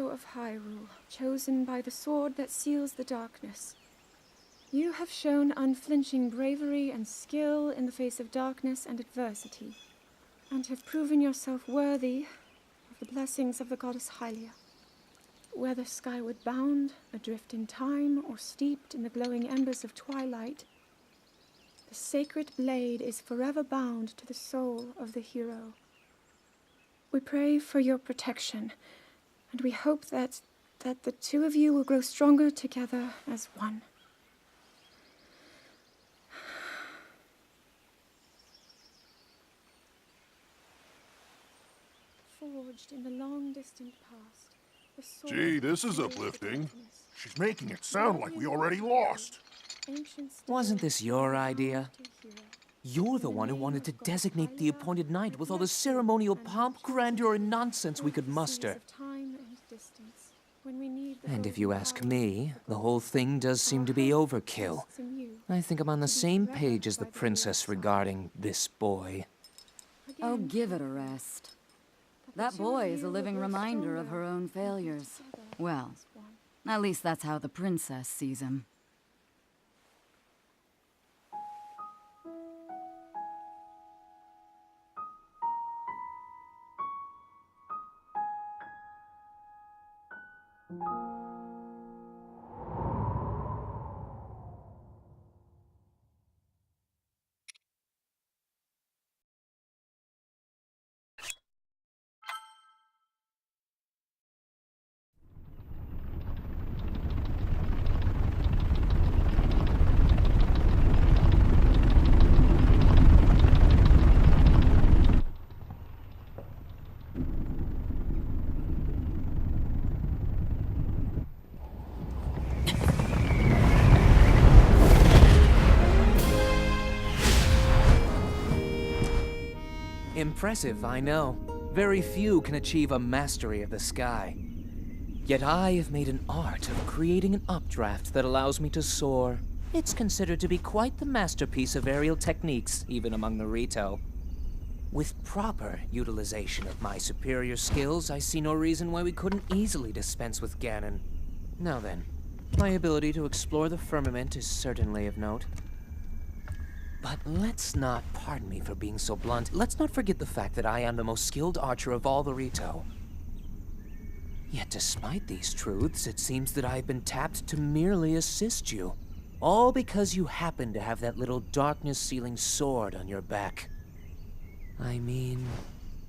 hero of Hyrule, chosen by the sword that seals the darkness. You have shown unflinching bravery and skill in the face of darkness and adversity, and have proven yourself worthy of the blessings of the goddess Hylia. Whether skyward bound, adrift in time, or steeped in the glowing embers of twilight, the sacred blade is forever bound to the soul of the hero. We pray for your protection, and we hope that the two of you will grow stronger together as one. Forged in the long-distant past, the sword. Gee, this is uplifting. She's making it sound like we already lost. Wasn't this your idea? You're the one who wanted to designate the appointed night with all the ceremonial pomp, grandeur, and nonsense we could muster. And if you ask me, the whole thing does seem to be overkill. I think I'm on the same page as the princess regarding this boy. Oh, give it a rest. That boy is a living reminder of her own failures. Well, at least that's how the princess sees him. Impressive, I know. Very few can achieve a mastery of the sky. Yet I have made an art of creating an updraft that allows me to soar. It's considered to be quite the masterpiece of aerial techniques, even among the Rito. With proper utilization of my superior skills, I see no reason why we couldn't easily dispense with Ganon. Now then, my ability to explore the firmament is certainly of note. But let's not, pardon me for being so blunt, let's not forget the fact that I am the most skilled archer of all the Rito. Yet despite these truths, it seems that I've been tapped to merely assist you. All because you happen to have that little darkness-sealing sword on your back. I mean,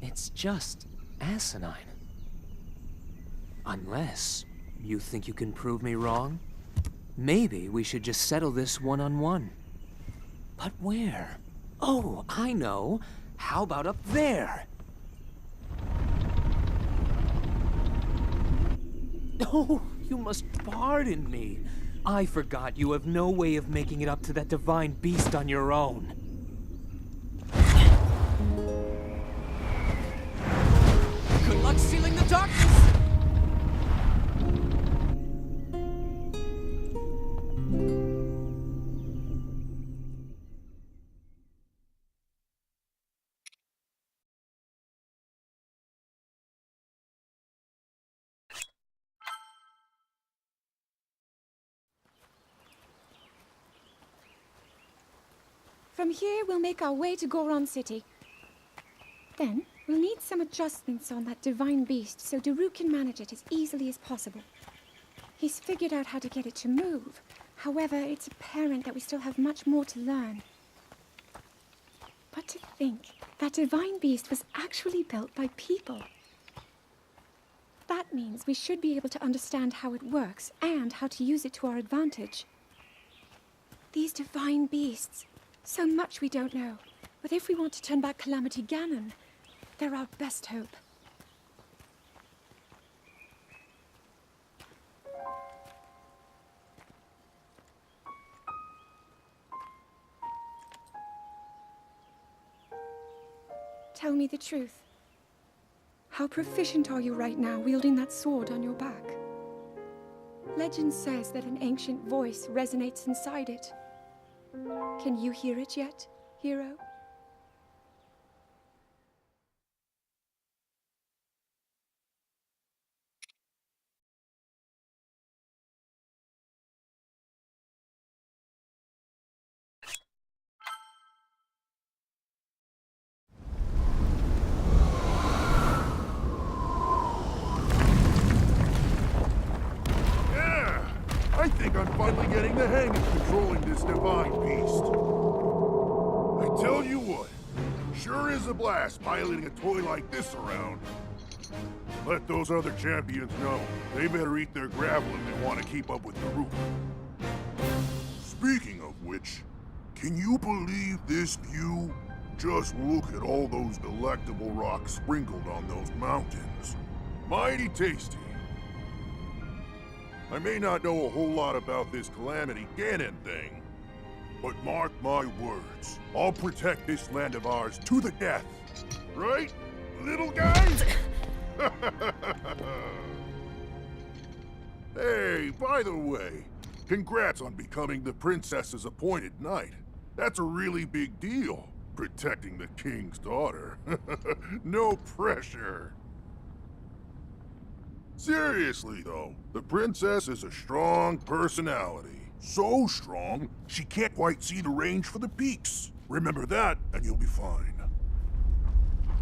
it's just asinine. Unless you think you can prove me wrong? Maybe we should just settle this one-on-one. But where? Oh, I know. How about up there? Oh, you must pardon me. I forgot you have no way of making it up to that divine beast on your own. Good luck sealing the darkness! From here, we'll make our way to Goron City. Then, we'll need some adjustments on that divine beast so Daruk can manage it as easily as possible. He's figured out how to get it to move. However, it's apparent that we still have much more to learn. But to think, that divine beast was actually built by people. That means we should be able to understand how it works and how to use it to our advantage. These divine beasts... so much we don't know. But if we want to turn back Calamity Ganon, they're our best hope. Tell me the truth. How proficient are you right now wielding that sword on your back? Legend says that an ancient voice resonates inside it. Can you hear it yet, hero? getting the hang of controlling this divine beast. I tell you what, sure is a blast piloting a toy like this around. Let those other champions know. They better eat their gravel if they want to keep up with Daruk. Speaking of which, can you believe this view? Just look at all those delectable rocks sprinkled on those mountains. Mighty tasty. I may not know a whole lot about this Calamity Ganon thing, but mark my words, I'll protect this land of ours to the death. Right, little guys? Hey, by the way, congrats on becoming the princess's appointed knight. That's a really big deal, protecting the king's daughter. No pressure. Seriously, though, the princess is a strong personality. So strong, she can't quite see the range for the peaks. Remember that, and you'll be fine.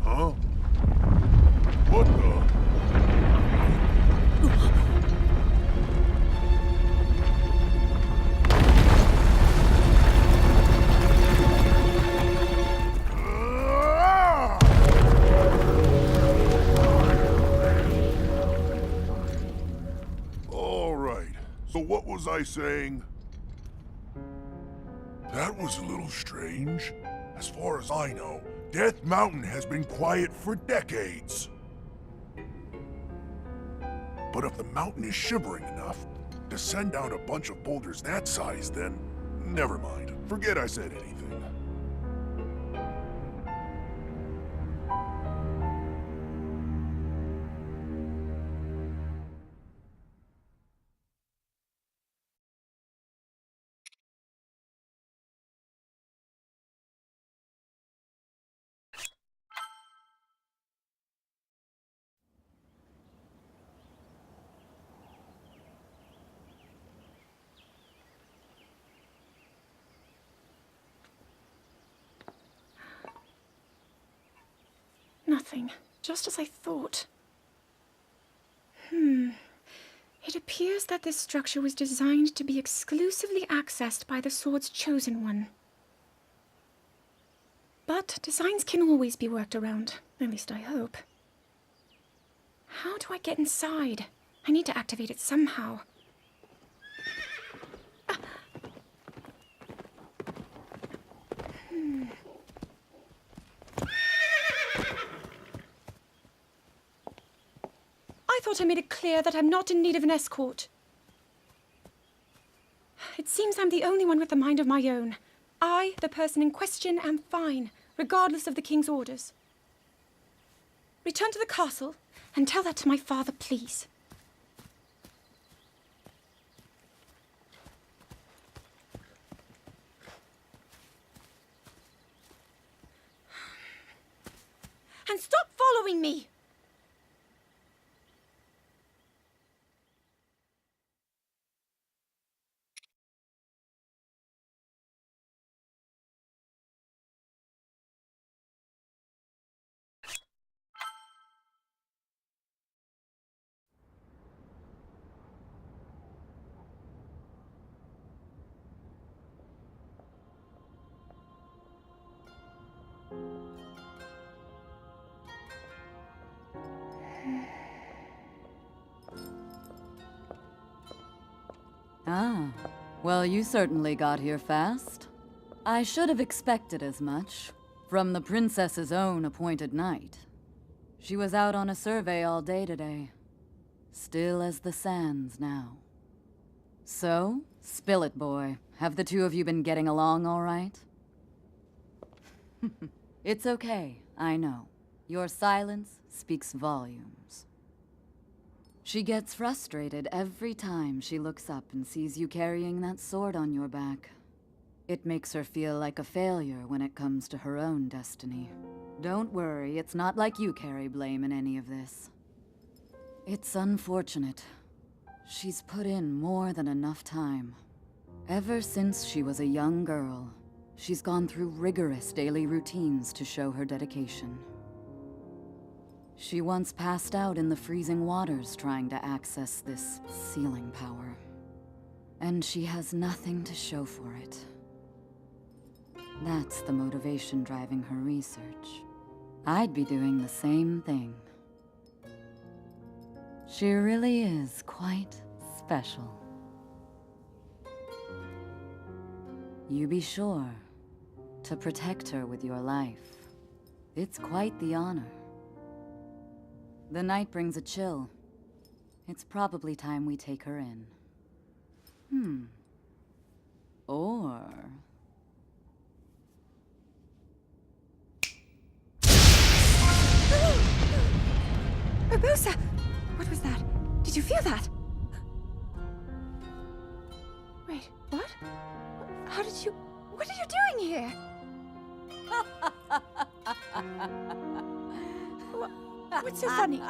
Huh? What the? So what was I saying? That was a little strange. As far as I know, Death Mountain has been quiet for decades. But if the mountain is shivering enough to send down a bunch of boulders that size, then never mind. Forget I said anything. Nothing. Just as I thought. It appears that this structure was designed to be exclusively accessed by the sword's chosen one. But designs can always be worked around. At least I hope. How do I get inside? I need to activate it somehow. I thought I made it clear that I'm not in need of an escort. It seems I'm the only one with a mind of my own. I, the person in question, am fine, regardless of the king's orders. Return to the castle and tell that to my father, please. And stop following me! Ah, well, you certainly got here fast. I should have expected as much, from the princess's own appointed knight. She was out on a survey all day today. Still as the sands now. So, spill it, boy. Have the two of you been getting along all right? It's okay, I know. Your silence speaks volumes. She gets frustrated every time she looks up and sees you carrying that sword on your back. It makes her feel like a failure when it comes to her own destiny. Don't worry, it's not like you carry blame in any of this. It's unfortunate. She's put in more than enough time. Ever since she was a young girl, she's gone through rigorous daily routines to show her dedication. She once passed out in the freezing waters trying to access this sealing power. and she has nothing to show for it. That's the motivation driving her research. I'd be doing the same thing. She really is quite special. You be sure to protect her with your life. It's quite the honor. The night brings a chill. It's probably time we take her in. Or... Urbosa! What was that? Did you feel that? Wait, what? How did you... What are you doing here? What's so funny?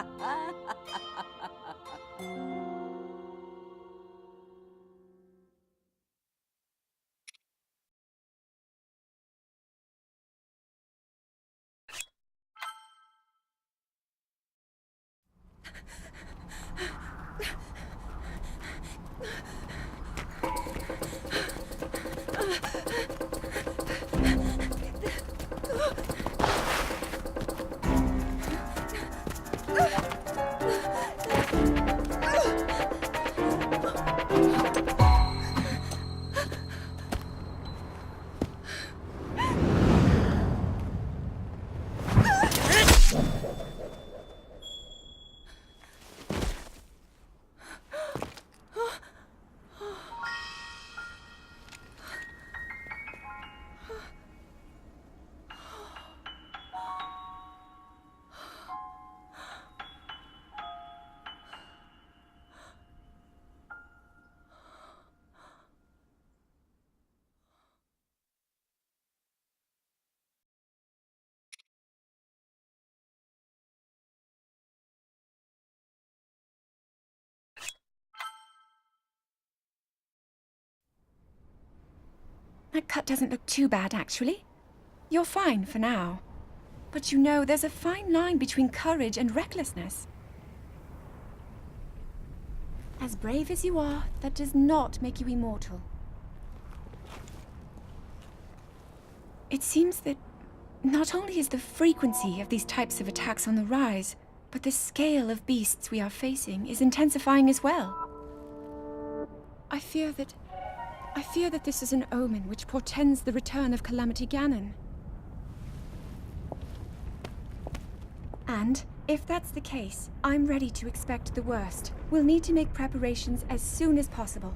That cut doesn't look too bad, actually. You're fine for now. But you know, there's a fine line between courage and recklessness. As brave as you are, that does not make you immortal. It seems that not only is the frequency of these types of attacks on the rise, but the scale of beasts we are facing is intensifying as well. I fear that this is an omen which portends the return of Calamity Ganon. And, if that's the case, I'm ready to expect the worst. We'll need to make preparations as soon as possible.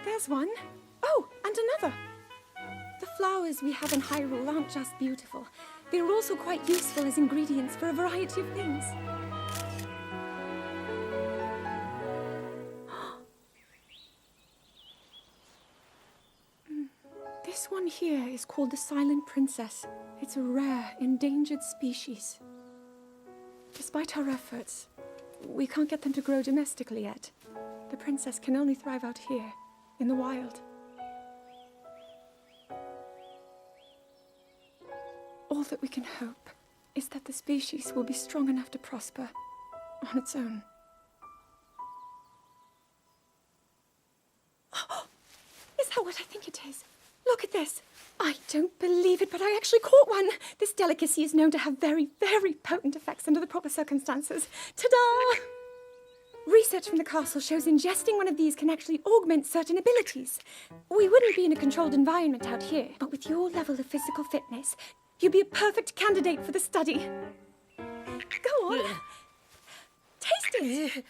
There's one. Oh, and another. The flowers we have in Hyrule aren't just beautiful. They're also quite useful as ingredients for a variety of things. This one here is called the Silent Princess. It's a rare, endangered species. Despite our efforts, we can't get them to grow domestically yet. The princess can only thrive out here, in the wild. All that we can hope is that the species will be strong enough to prosper on its own. Is that what I think it is? Look at this. I don't believe it, but I actually caught one. This delicacy is known to have very, very potent effects under the proper circumstances. Ta-da! Research from the castle shows ingesting one of these can actually augment certain abilities. We wouldn't be in a controlled environment out here, but with your level of physical fitness, you'd be a perfect candidate for the study. Go on. Taste it.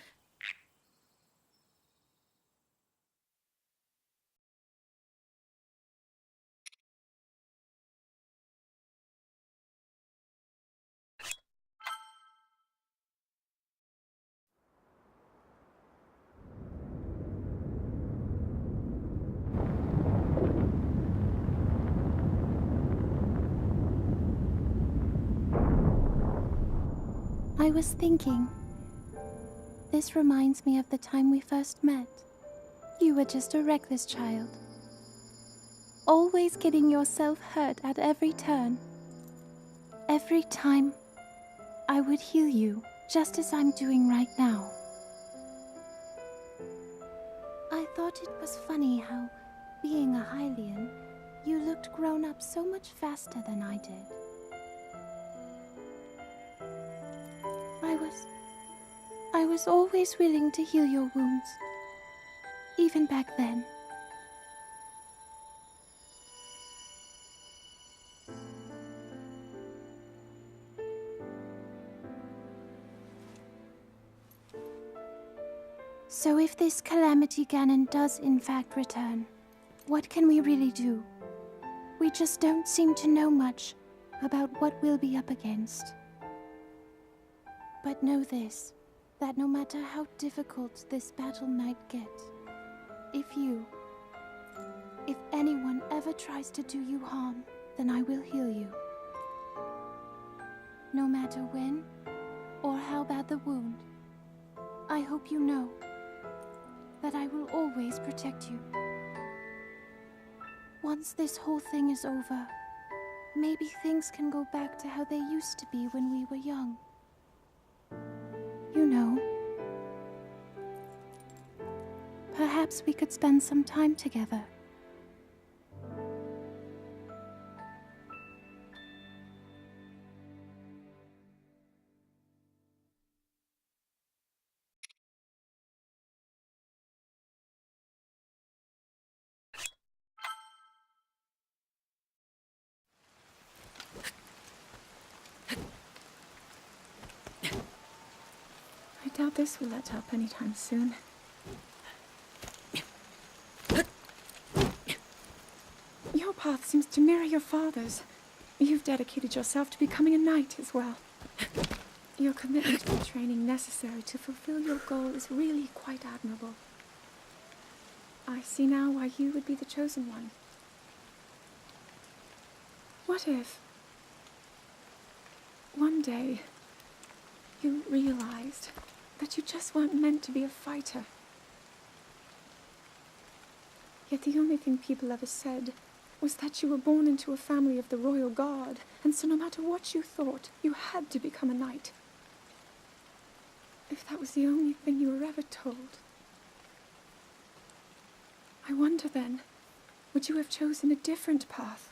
I was thinking. This reminds me of the time we first met. You were just a reckless child. Always getting yourself hurt at every turn. Every time, I would heal you, just as I'm doing right now. I thought it was funny how, being a Hylian, you looked grown up so much faster than I did. I was always willing to heal your wounds, even back then. So if this Calamity Ganon does in fact return, what can we really do? We just don't seem to know much about what we'll be up against. But know this, that no matter how difficult this battle might get, if anyone ever tries to do you harm, then I will heal you. No matter when or how bad the wound, I hope you know that I will always protect you. Once this whole thing is over, maybe things can go back to how they used to be when we were young. You know, perhaps we could spend some time together. I doubt this will let up anytime soon. Your path seems to mirror your father's. You've dedicated yourself to becoming a knight as well. Your commitment to the training necessary to fulfill your goal is really quite admirable. I see now why you would be the chosen one. What if one day you realized that you just weren't meant to be a fighter? Yet the only thing people ever said was that you were born into a family of the royal guard, and so no matter what you thought, you had to become a knight. If that was the only thing you were ever told, I wonder then, would you have chosen a different path?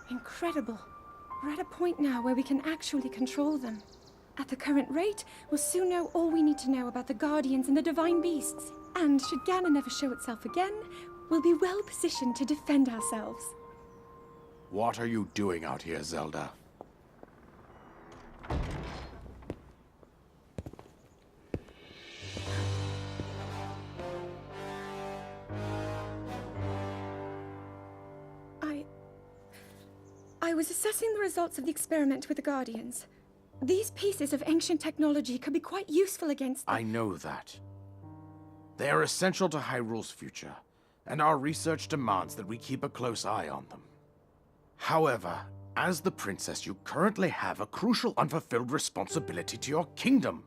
Incredible. We're at a point now where we can actually control them. At the current rate, we'll soon know all we need to know about the Guardians and the Divine Beasts. And should Ganon ever show itself again, we'll be well positioned to defend ourselves. What are you doing out here, Zelda? I was assessing the results of the experiment with the Guardians. These pieces of ancient technology could be quite useful against them. I know that. They are essential to Hyrule's future, and our research demands that we keep a close eye on them. However, as the princess, you currently have a crucial unfulfilled responsibility to your kingdom.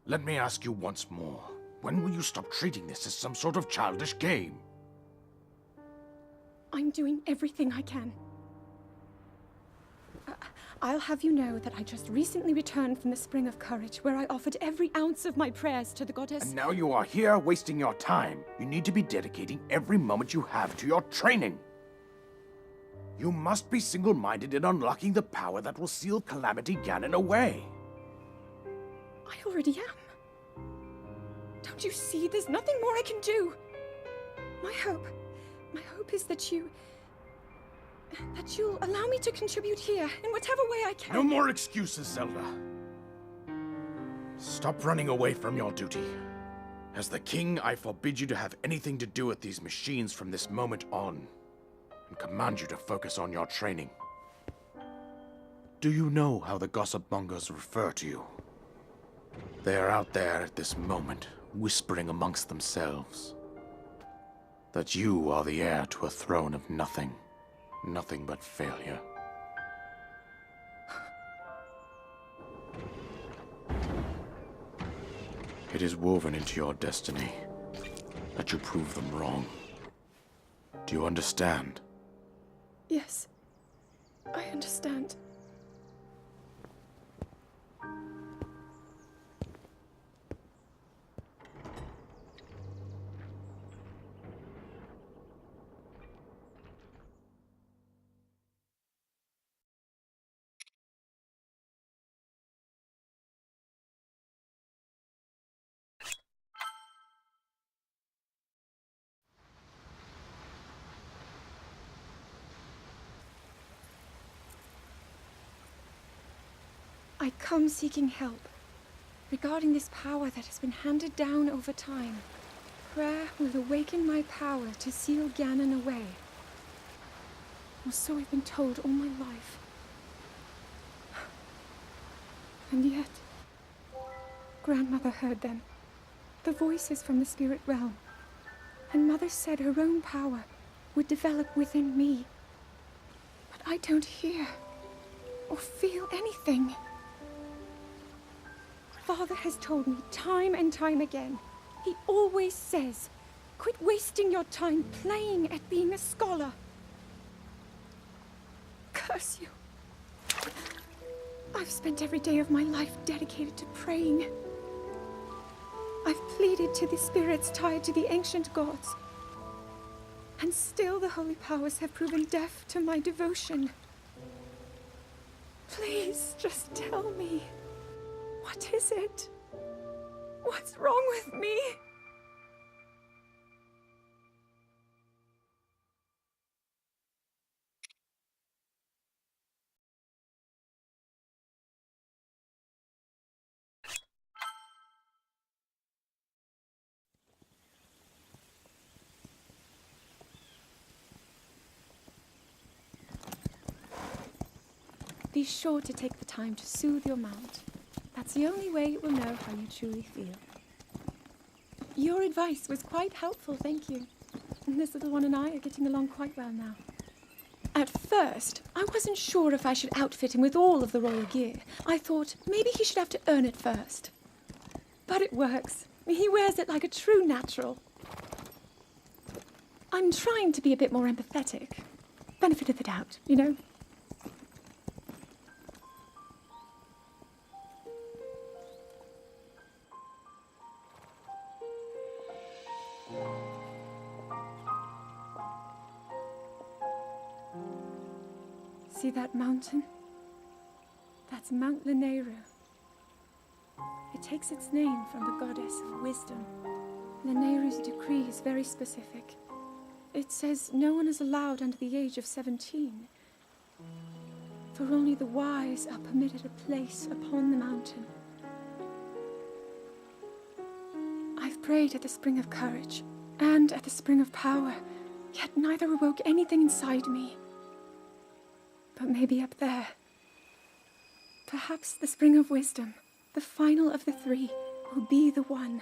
Let me ask you once more, when will you stop treating this as some sort of childish game? I'm doing everything I can. I'll have you know that I just recently returned from the Spring of Courage, where I offered every ounce of my prayers to the goddess. And now you are here wasting your time. You need to be dedicating every moment you have to your training. You must be single-minded in unlocking the power that will seal Calamity Ganon away. I already am. Don't you see? There's nothing more I can do. My hope is that you that you'll allow me to contribute here in whatever way I can. No more excuses, Zelda. Stop running away from your duty. As the king, I forbid you to have anything to do with these machines from this moment on, and command you to focus on your training. Do you know how the gossip mongers refer to you? They are out there at this moment, whispering amongst themselves that you are the heir to a throne of nothing. Nothing but failure. It is woven into your destiny that you prove them wrong. Do you understand? Yes, I understand. I come seeking help regarding this power that has been handed down over time. Prayer will awaken my power to seal Ganon away. Or so I've been told all my life. And yet, Grandmother heard them, the voices from the spirit realm, and Mother said her own power would develop within me. But I don't hear or feel anything. Father has told me time and time again. He always says, quit wasting your time playing at being a scholar. Curse you. I've spent every day of my life dedicated to praying. I've pleaded to the spirits tied to the ancient gods. And still the holy powers have proven deaf to my devotion. Please, just tell me. What is it? What's wrong with me? Be sure to take the time to soothe your mount. That's the only way it will know how you truly feel. Your advice was quite helpful, thank you. And this little one and I are getting along quite well now. At first, I wasn't sure if I should outfit him with all of the royal gear. I thought maybe he should have to earn it first. But it works. He wears it like a true natural. I'm trying to be a bit more empathetic. Benefit of the doubt, you know? See that mountain? That's Mount Lanayru. It takes its name from the goddess of wisdom. Lanayru's decree is very specific. It says no one is allowed under the age of 17. For only the wise are permitted a place upon the mountain. I've prayed at the Spring of Courage and at the Spring of Power, yet neither awoke anything inside me. But maybe up there. Perhaps the Spring of Wisdom, the final of the three, will be the one.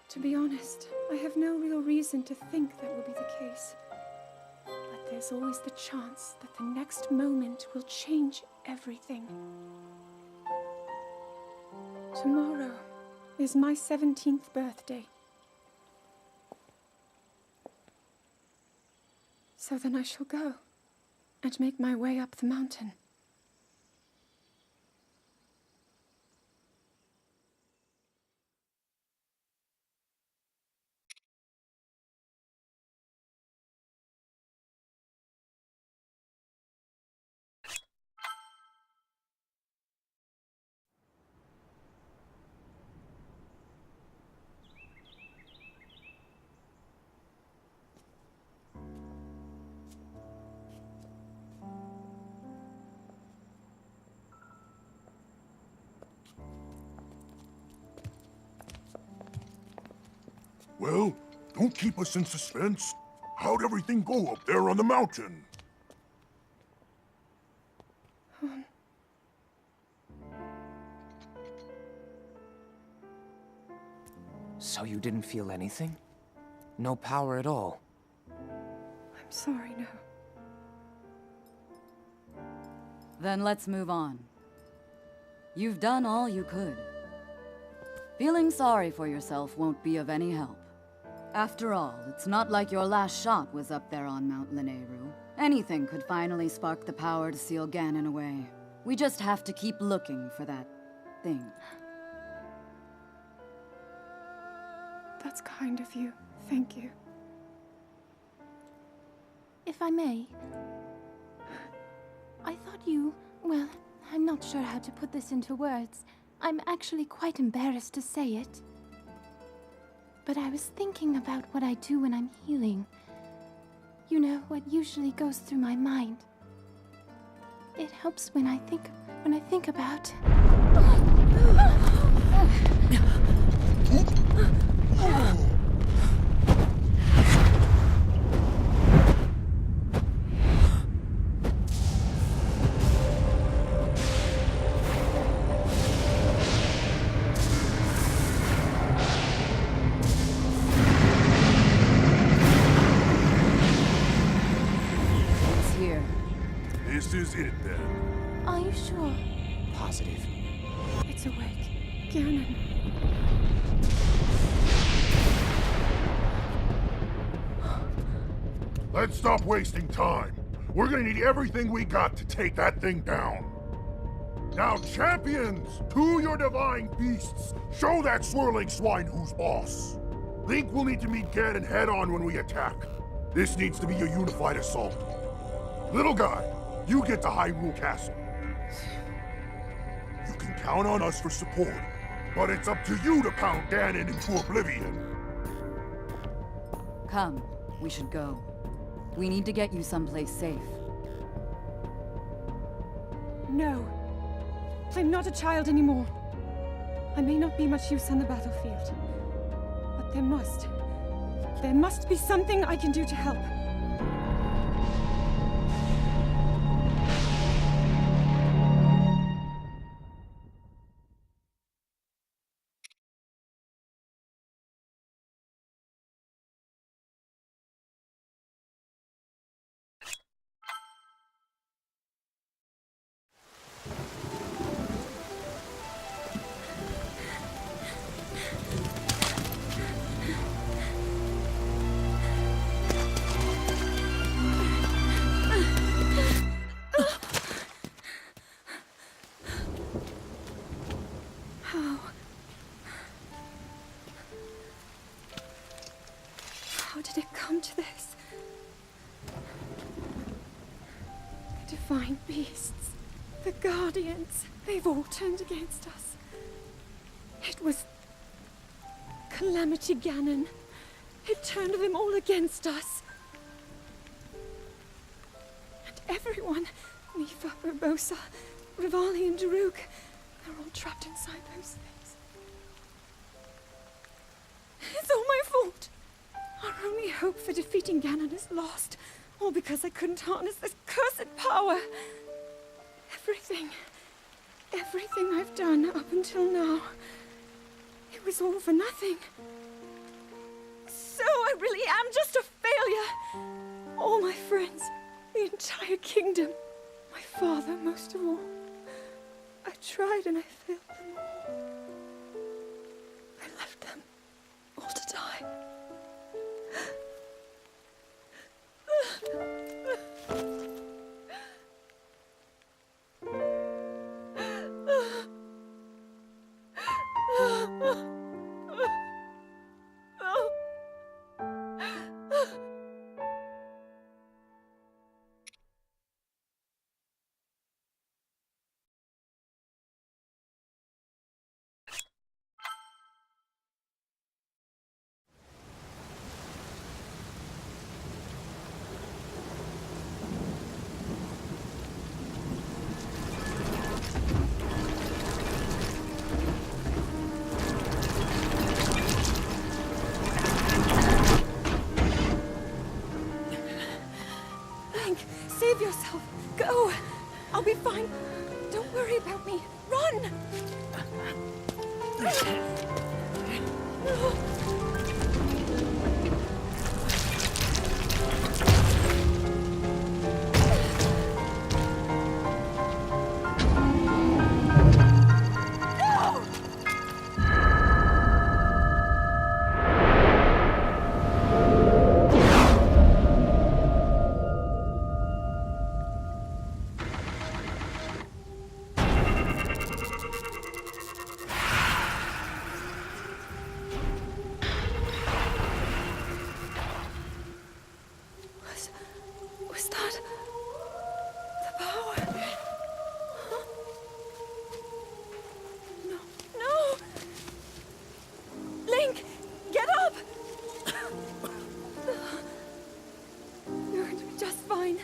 To be honest, I have no real reason to think that will be the case. But there's always the chance that the next moment will change everything. Tomorrow is my 17th birthday. So then I shall go and make my way up the mountain. Well, don't keep us in suspense. How'd everything go up there on the mountain? So you didn't feel anything? No power at all? I'm sorry, no. Then let's move on. You've done all you could. Feeling sorry for yourself won't be of any help. After all, it's not like your last shot was up there on Mount Lanayru. Anything could finally spark the power to seal Ganon away. We just have to keep looking for that thing. That's kind of you. Thank you. If I may, I thought you... well, I'm not sure how to put this into words. I'm actually quite embarrassed to say it. But I was thinking about what I do when I'm healing. You know, what usually goes through my mind. It helps when I think about... This is it, then. Are you sure? Positive. It's awake. Ganon. Let's stop wasting time. We're gonna need everything we got to take that thing down. Now, champions, to your divine beasts, show that swirling swine who's boss. Link will need to meet Ganon head-on when we attack. This needs to be a unified assault. Little guy, you get to Hyrule Castle. You can count on us for support, but it's up to you to pound Ganon into oblivion. Come, we should go. We need to get you someplace safe. No. I'm not a child anymore. I may not be much use on the battlefield, but there must be something I can do to help. How did it come to this? The divine beasts, the guardians, they've all turned against us. It was Calamity Ganon. It turned them all against us. And everyone, Mipha, Urbosa, Revali and Daruk, they're all trapped inside those things. It's all my fault. Our only hope for defeating Ganon is lost, all because I couldn't harness this cursed power. Everything I've done up until now, it was all for nothing. So I really am just a failure. All my friends, the entire kingdom, my father most of all. I tried and I failed them all. I left them all to die. Save yourself! Go! I'll be fine. Don't worry about me. Run! Was that the power? Huh? No, no! Link, get up! You're going to be just fine.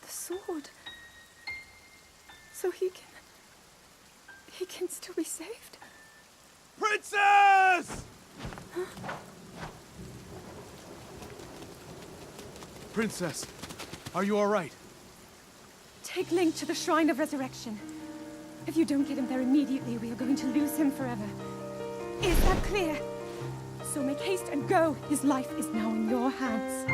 Sword. So he can still be saved? Princess! Huh? Princess, are you all right? Take Link to the Shrine of Resurrection. If you don't get him there immediately, we are going to lose him forever. Is that clear? So make haste and go. His life is now in your hands.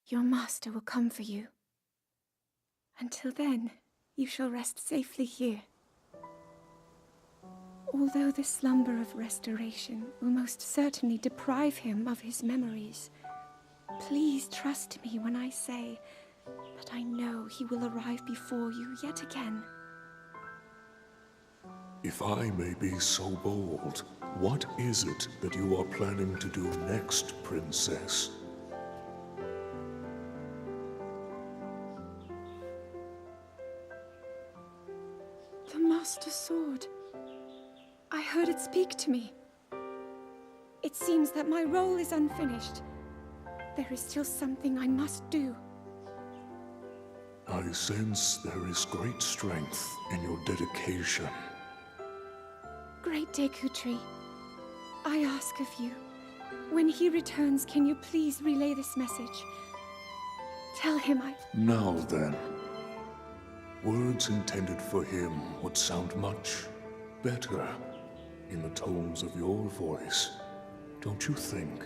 Your master will come for you. Until then, you shall rest safely here. Although the slumber of restoration will most certainly deprive him of his memories, please trust me when I say that I know he will arrive before you yet again. If I may be so bold, what is it that you are planning to do next, Princess? The Master Sword. I heard it speak to me. It seems that my role is unfinished. There is still something I must do. I sense there is great strength in your dedication. Great Deku Tree, I ask of you, when he returns, can you please relay this message? Tell him Now then, words intended for him would sound much better in the tones of your voice, don't you think?